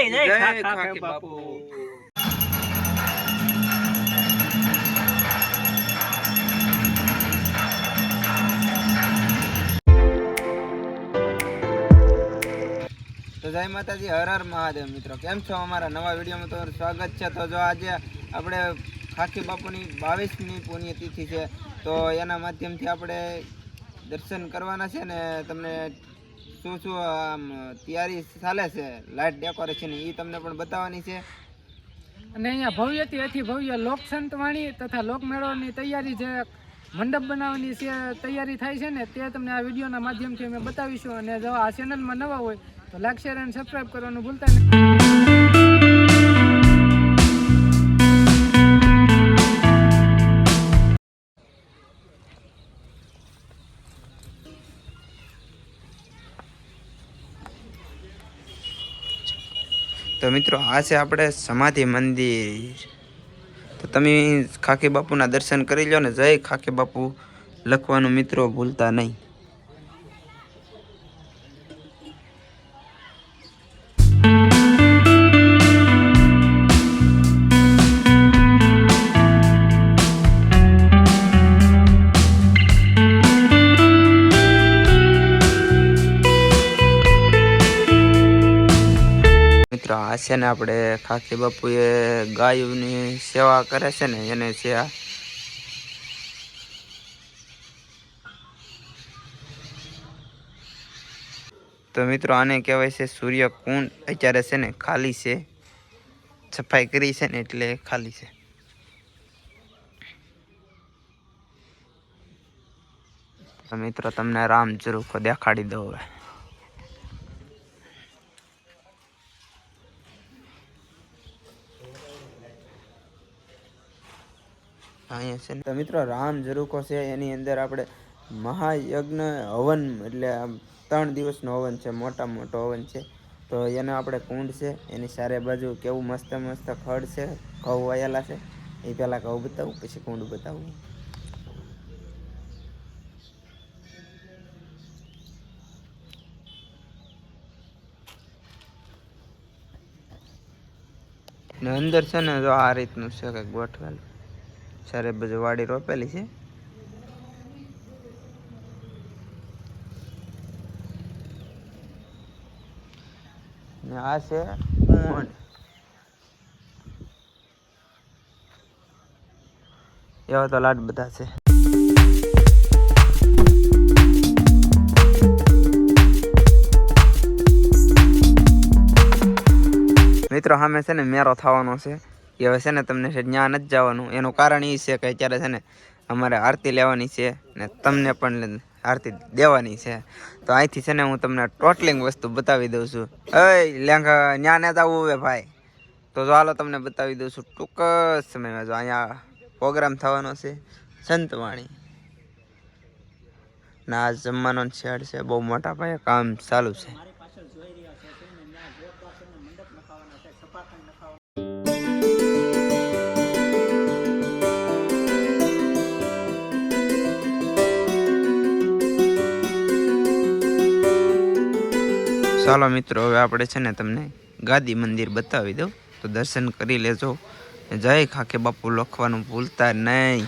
જય ખાખે બાપુ। તો જય માતાજી, હર હર મહાદેવ। મિત્રો કેમ છો? અમારા નવા વિડીયોમાં તમારું સ્વાગત છે। તો જો આજે આપણે ખાખી બાપુની 22મી પુણ્યતિથિ છે, તો એના માધ્યમથી આપણે દર્શન કરવાના છે ને તમને શું શું આમ તૈયારી ચાલે છે લાઇટ ડેકોરેશન એ તમને પણ બતાવવાની છે। અને અહીંયા ભવ્યથી અતિ ભવ્ય લોક સંતવાણી તથા લોકમેળાની તૈયારી જે મંડપ બનાવવાની છે તૈયારી થાય છે ને તે તમને આ વિડીયોના માધ્યમથી અમે બતાવીશું। અને જો આ ચેનલમાં નવા હોય તો લાઈક શેર અને સબસ્ક્રાઈબ કરવાનું ભૂલતા નહીં। તો મિત્રો આ છે આપણે સમાધિ મંદિર। તો તમે ખાખી બાપુના દર્શન કરી લો ને જય ખાખી બાપુ લખવાનું મિત્રો ભૂલતા નહીં। મિત્રો આ છે ને આપણે ખાખી બાપુએ ગાયોની સેવા કરે છે ને એને છે આ। તો મિત્રો આને કહેવાય છે સૂર્યકુંડ। અત્યારે છે ને ખાલી છે, સફાઈ કરી છે ને એટલે ખાલી છે। તો મિત્રો તમને રામ ઝરૂખો દેખાડી દઉં હવે। અહીંયા છે ને તો મિત્રો રામ ઝરૂખો છે, એની અંદર આપણે મહાયજ્ઞ હવન એટલે 3 દિવસનો હવન છે, મોટા મોટો હવન છે। તો એનો આપણે કુંડ છે, એની ચારે બાજુ કેવું મસ્ત મસ્ત ખડ છે, ઘઉં વાયેલા છે। એ પહેલાં ઘઉં બતાવું પછી કુંડ બતાવું। ને અંદર છે ને જો આ રીતનું છે કંઈક ગોઠવેલું, ચારે બાજુ વાડી રોપેલી છે। ને આ છે કુંડ। એવા તો લાડ બધા છે। મિત્રો સામે છે ને મેરો થવાનો છે, એ હવે છે ને તમને ત્યાં નથી જવાનું। એનું કારણ એ છે કે અત્યારે છે ને અમારે આરતી લેવાની છે ને તમને પણ આરતી દેવાની છે। તો અહીંથી છે ને હું તમને ટોટલિંગ વસ્તુ બતાવી દઉં છું। લેંઘા ન્યા ને જવું હવે ભાઈ, તો જો હાલો તમને બતાવી દઉં છું ટૂંક સમયમાં। જો અહીંયા પ્રોગ્રામ થવાનો છે સંતવાણી ના જમવાનો શેડ છે, બહુ મોટા પાયે કામ ચાલુ છે। ચાલો મિત્રો હવે આપણે છે ને તમને ગાદી મંદિર બતાવી દઉં, તો દર્શન કરી લેજો। જય ખાખી બાપુ લખવાનું ભૂલતા નહીં।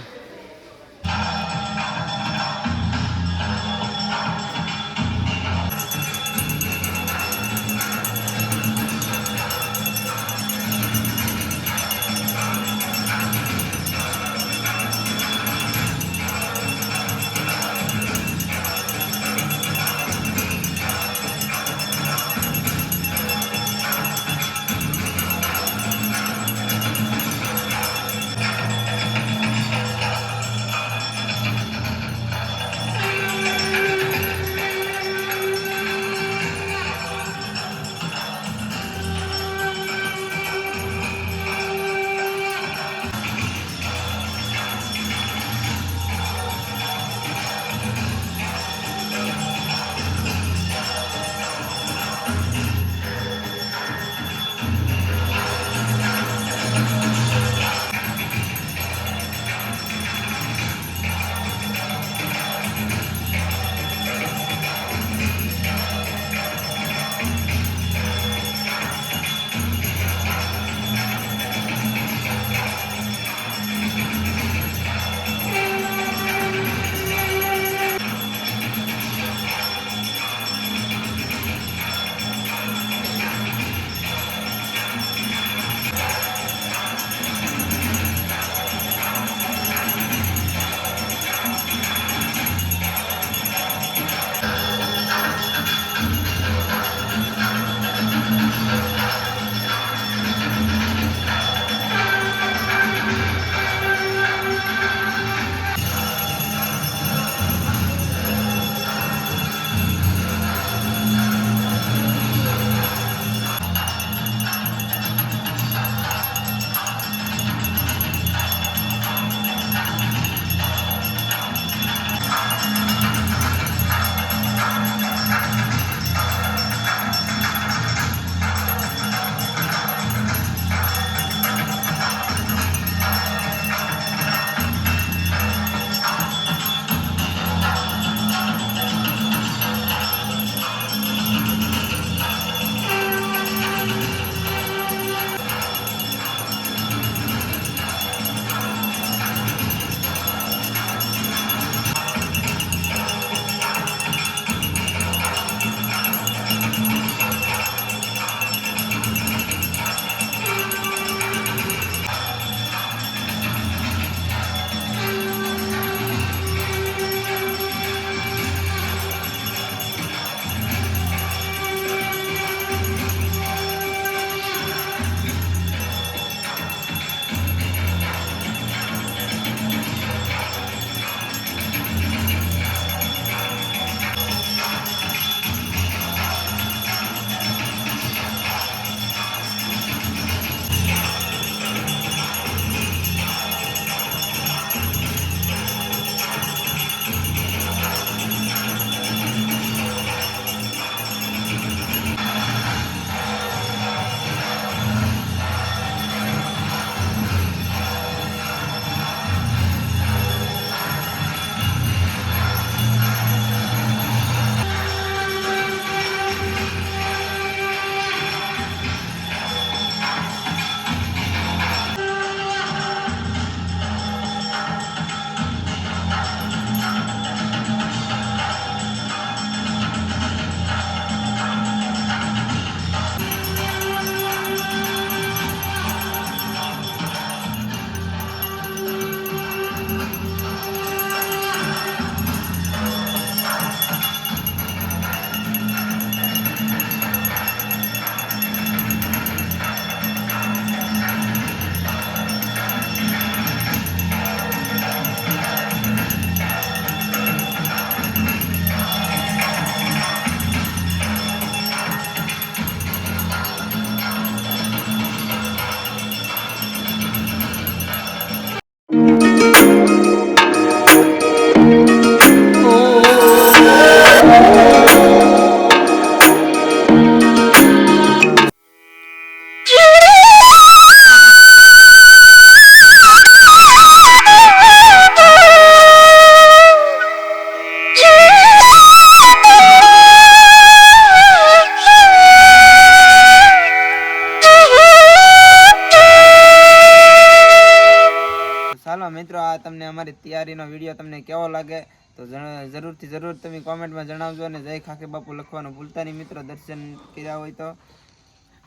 અમારી તૈયારીનો વિડીયો તમને કેવો લાગે તો જરૂરથી જરૂર તમે કોમેન્ટમાં જણાવજો અને જય ખાખી બાપુ લખવાનું ભૂલતા નહીં મિત્રો, દર્શન કર્યા હોય તો.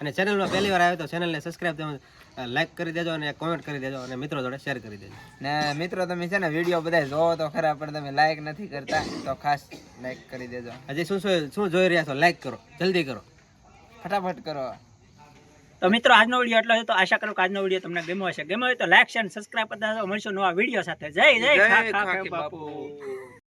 અને ચેનલમાં પહેલી વાર આવ્યો તો ચેનલને સબસ્ક્રાઇબ લાઈક કરી દેજો અને કોમેન્ટ કરી દેજો અને મિત્રો જોડે શેર કરી દેજો. ને મિત્રો તમે છે ને વિડીયો બધા જોવો તો ખરા પણ તમે લાઈક નથી કરતા તો ખાસ લાઈક કરી દેજો. હજી શું જોઈ રહ્યા છો લાઈક કરો, જલ્દી કરો, ફટાફટ કરો. તો મિત્રો આજનો વિડીયો એટલો છે. તો આશા કરું કે આજનો વિડીયો તમને ગમ્યો હશે. ગમ્યો હોય તો લાઈક શેર સબસ્ક્રાઇબ કરતા મળશું નવા વિડીયો સાથે. જય જય ખાખી બાપુ.